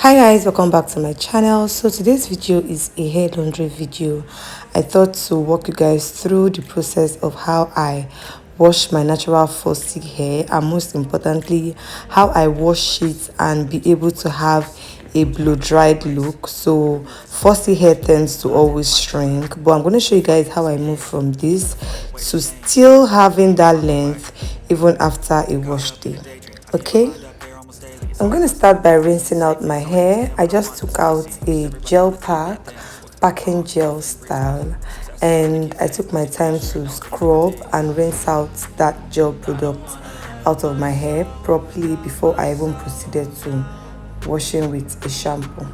Hi guys, welcome back to my channel. So today's video is a hair laundry video. I thought to walk you guys through the process of how I wash my natural fussy hair, and most importantly how I wash it and be able to have a blow dried look. So fussy hair tends to always shrink, but I'm going to show you guys how I move from this to still having that length even after a wash day. Okay, I'm going to start by rinsing out my hair. I just took out a gel pack, packing gel style, and I took my time to scrub and rinse out that gel product out of my hair properly before I even proceeded to washing with a shampoo.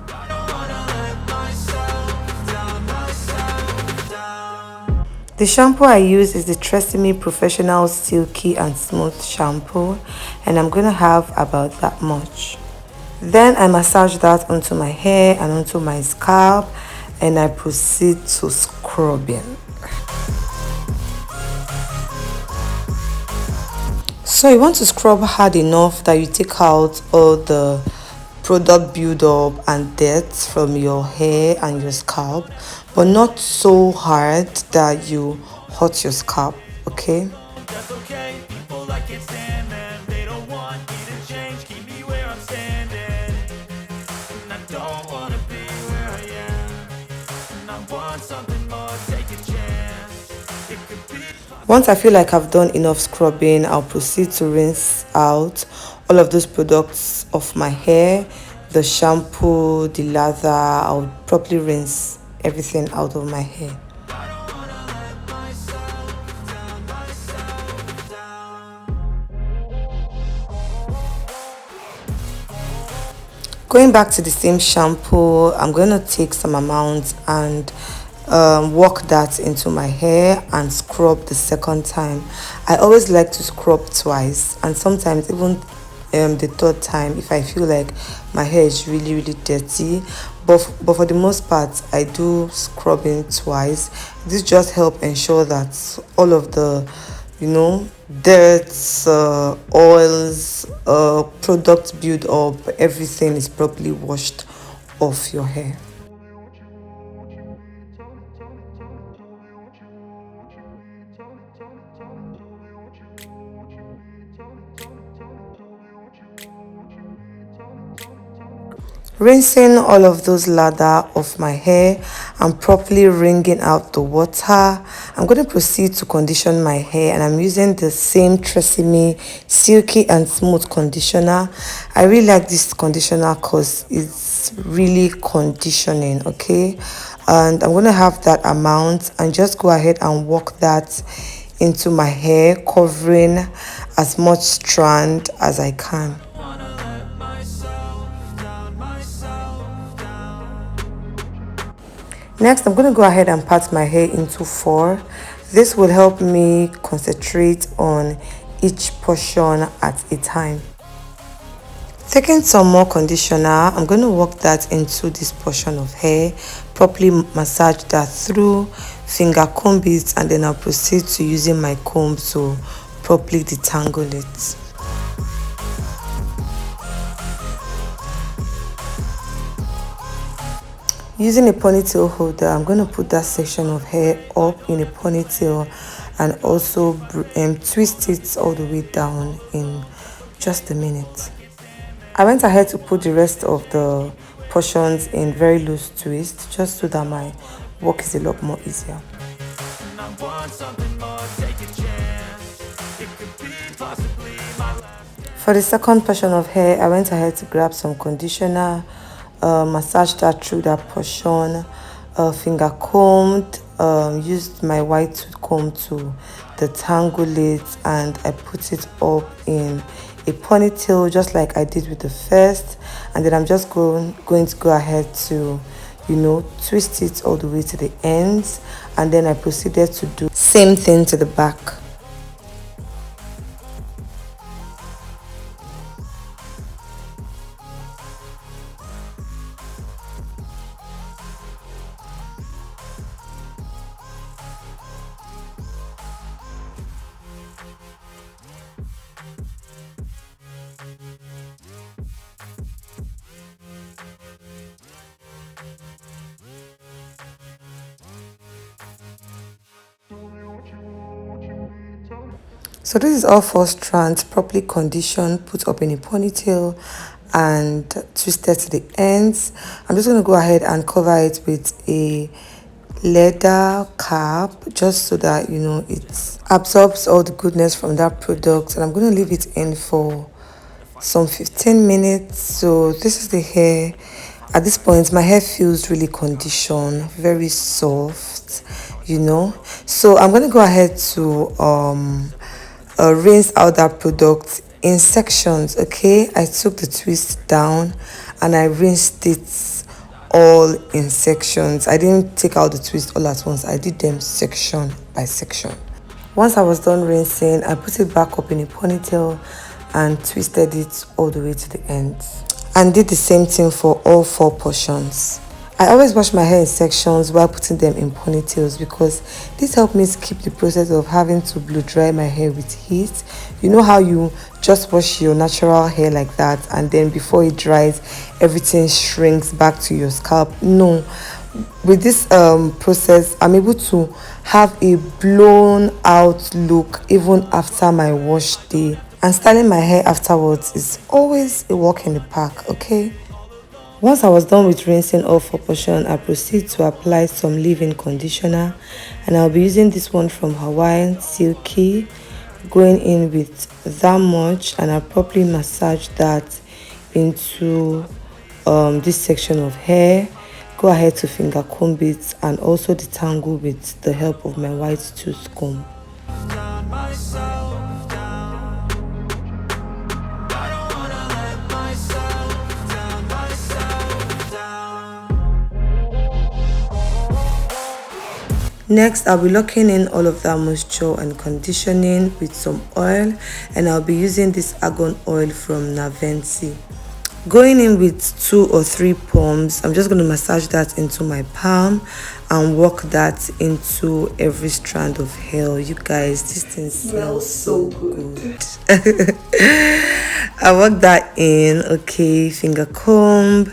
The shampoo I use is the Tresemme Professional Silky and Smooth Shampoo, and I'm going to have about that much. Then I massage that onto my hair and onto my scalp, and I proceed to scrubbing. So you want to scrub hard enough that you take out all the product buildup and dirt from your hair and your scalp, but not so hard that you hurt your scalp, okay? That's okay. People like it stand them. They don't want me to change. Keep me where I'm standing. And I don't want to be where I am. And I want something more. Take a chance. It could be. Once I feel like I've done enough scrubbing, I'll proceed to rinse out all of those products off my hair, the shampoo, the lather. I'll properly rinse everything out of my hair. Going back to the same shampoo, I'm going to take some amount and work that into my hair and scrub the second time. I always like to scrub twice, and sometimes even the third time if I feel like my hair is really dirty, but for the most part I do scrubbing twice. This just help ensure that all of the dirt, oils, product build up, everything is properly washed off your hair. Rinsing all of those lather off my hair and properly wringing out the water, I'm going to proceed to condition my hair, and I'm using the same Tresemme Silky and Smooth conditioner. I really like this conditioner because it's really conditioning, okay? And I'm going to have that amount and just go ahead and work that into my hair, covering as much strand as I can. Next, I'm going to go ahead and part my hair into 4. This will help me concentrate on each portion at a time. Taking some more conditioner, I'm going to work that into this portion of hair, properly massage that through finger comb it, and then I'll proceed to using my comb to properly detangle it. Using a ponytail holder, I'm going to put that section of hair up in a ponytail and also twist it all the way down in just a minute. I went ahead to put the rest of the portions in very loose twist just so that my work is a lot more easier. For the second portion of hair, I went ahead to grab some conditioner, massage that through that portion, finger combed, used my white tooth comb to detangle it, and I put it up in a ponytail just like I did with the first, and then I'm just going to go ahead to twist it all the way to the ends, and then I proceeded to do same thing to the back. So this is all 4 strands properly conditioned, put up in a ponytail and twisted to the ends. I'm just going to go ahead and cover it with a leather cap just so that it absorbs all the goodness from that product, and I'm going to leave it in for some 15 minutes. So this is the hair. At this point my hair feels really conditioned, very soft, so I'm going to go ahead to rinse out that product in sections. Okay, I took the twist down and I rinsed it all in sections. I didn't take out the twist all at once, I did them section by section. Once I was done rinsing, I put it back up in a ponytail and twisted it all the way to the end, and did the same thing for all 4 portions. I always wash my hair in sections while putting them in ponytails because this helps me skip the process of having to blow dry my hair with heat. You know how you just wash your natural hair like that and then before it dries everything shrinks back to your scalp? No, with this process I'm able to have a blown out look even after my wash day, and styling my hair afterwards is always a walk in the park. Okay, once I was done with rinsing all 4 portions, I proceed to apply some leave-in conditioner, and I'll be using this one from Hawaiian Silky, going in with that much, and I'll properly massage that into this section of hair. Go ahead to finger comb it and also detangle with the help of my white tooth comb. Next, I'll be locking in all of that moisture and conditioning with some oil, and I'll be using this argan oil from Navensi. Going in with 2 or 3 palms, I'm just going to massage that into my palm and work that into every strand of hair. You guys, this thing smells so good. I work that in. Okay, finger comb,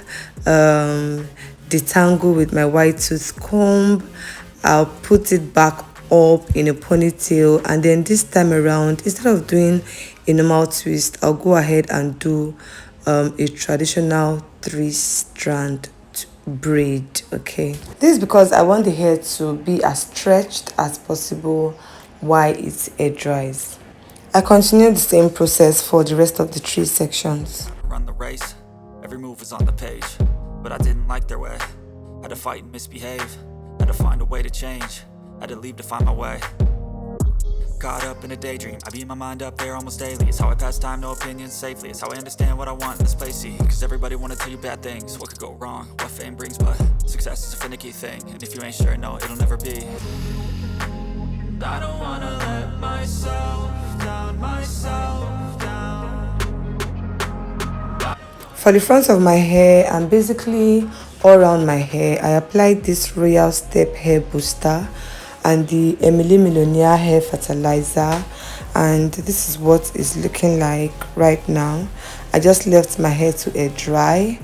detangle with my white tooth comb. I'll put it back up in a ponytail, and then this time around, instead of doing a normal twist, I'll go ahead and do a traditional 3-strand braid. Okay, this is because I want the hair to be as stretched as possible while it air dries. I continue the same process for the rest of the 3 sections. Run the race, every move was on the page, but I didn't like their way. Had to fight and misbehave, had to find a way to change, had to leave to find my way. Caught up in a daydream, I beat my mind up there almost daily. It's how I pass time, no opinions safely. It's how I understand what I want in this place, see. Cause everybody wanna tell you bad things, what could go wrong, what fame brings. But success is a finicky thing, and if you ain't sure, no, it'll never be. I don't wanna let myself down, For the front of my hair and basically all around my hair, I applied this Royal Step hair booster and the Emily Millionaire hair fertilizer, and this is what it's looking like right now. I just left my hair to air dry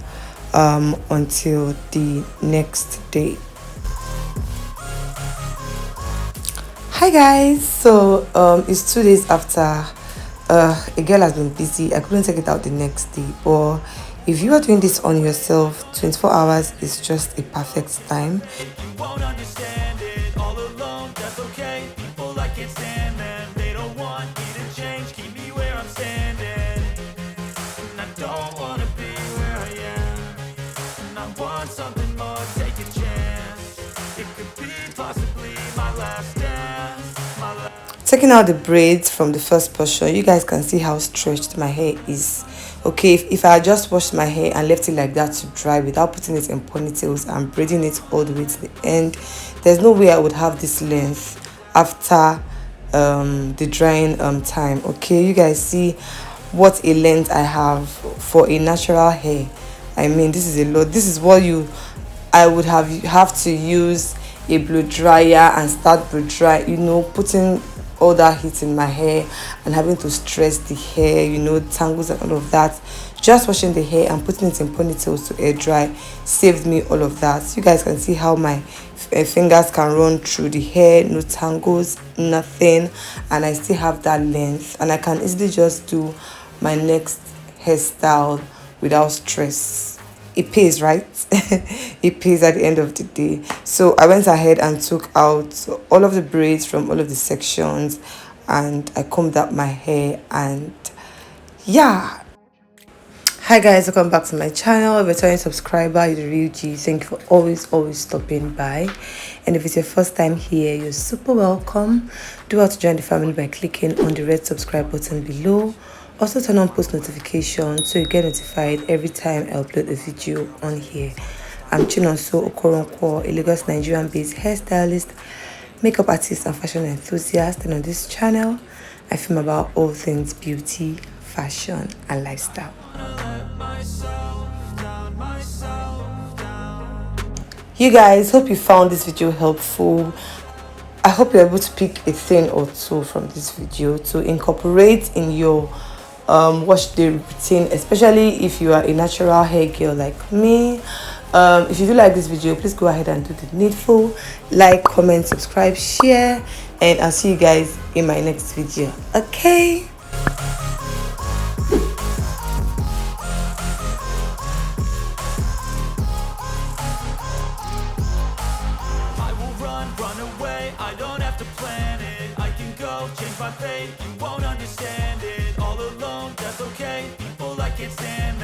until the next day. Hi guys, so it's 2 days after. A girl has been busy, I couldn't take it out the next day, but if you are doing this on yourself, 24 hours is just a perfect time. You won't understand it all alone, that's okay. People I can't stand them, they don't want me to change, keep me where I'm standing. And I don't wanna be where I am, and I want something more, take a chance. It could be possibly my last dance. Taking out the braids from the first portion, you guys can see how stretched my hair is. Okay, if I had just washed my hair and left it like that to dry without putting it in ponytails and braiding it all the way to the end, there's no way I would have this length after the drying time. Okay, you guys see what a length I have for a natural hair. I mean, this is a lot. This is what I would have to use a blow dryer and start blow dry, putting all that heat in my hair and having to stress the hair, tangles and all of that, just washing the hair and putting it in ponytails to air dry saved me all of that. So you guys can see how my fingers can run through the hair, no tangles, nothing, and I still have that length, and I can easily just do my next hairstyle without stress. It pays, right? It pays at the end of the day. So I went ahead and took out all of the braids from all of the sections, and I combed up my hair, and yeah. Hi guys, welcome back to my channel. If you're a returning subscriber, you're the real G. Thank you for always stopping by. And if it's your first time here, you're super welcome. Do how to join the family by clicking on the red subscribe button below. Also turn on post notifications so you get notified every time I upload a video on here. I'm Chinonso Okoronkwo, a Lagos Nigerian based hairstylist, makeup artist and fashion enthusiast, and on this channel I film about all things beauty, fashion and lifestyle. You guys, hope you found this video helpful. I hope you're able to pick a thing or two from this video to incorporate in your wash day routine, especially if you are a natural hair girl like me. If you do like this video, please go ahead and do the needful. Like, comment, subscribe, share, and I'll see you guys in my next video. Okay. Run away, I don't have to plan it. I can go change my fate, you won't understand it. All alone, that's okay, people I can't stand